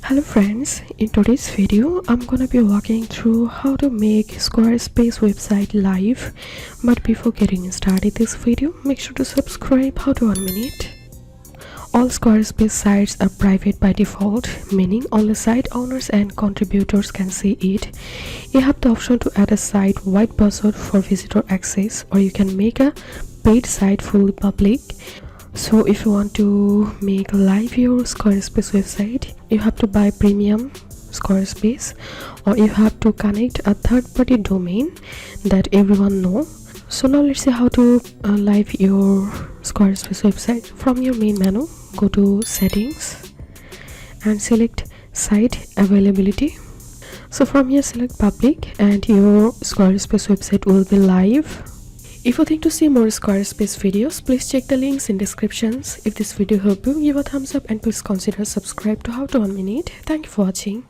Hello friends, in today's video I'm gonna be walking through how to make Squarespace website live. But before getting started this video, make sure to subscribe. How to 1 minute. All Squarespace sites are private by default, meaning only site owners and contributors can see it. You have the option to add a site-wide password for visitor access, or you can make a paid site fully public. So if you want to make live your Squarespace website, you have to buy premium Squarespace, or you have to connect a third-party domain that everyone know. So now let's see how to live your Squarespace website. From your main menu, go to settings and select site availability. So from here select public and your Squarespace website will be live. If you think to see more Squarespace videos, please check the links in descriptions. If this video helped you, give a thumbs up and please consider subscribe to How to 1 Minute. Thank you for watching.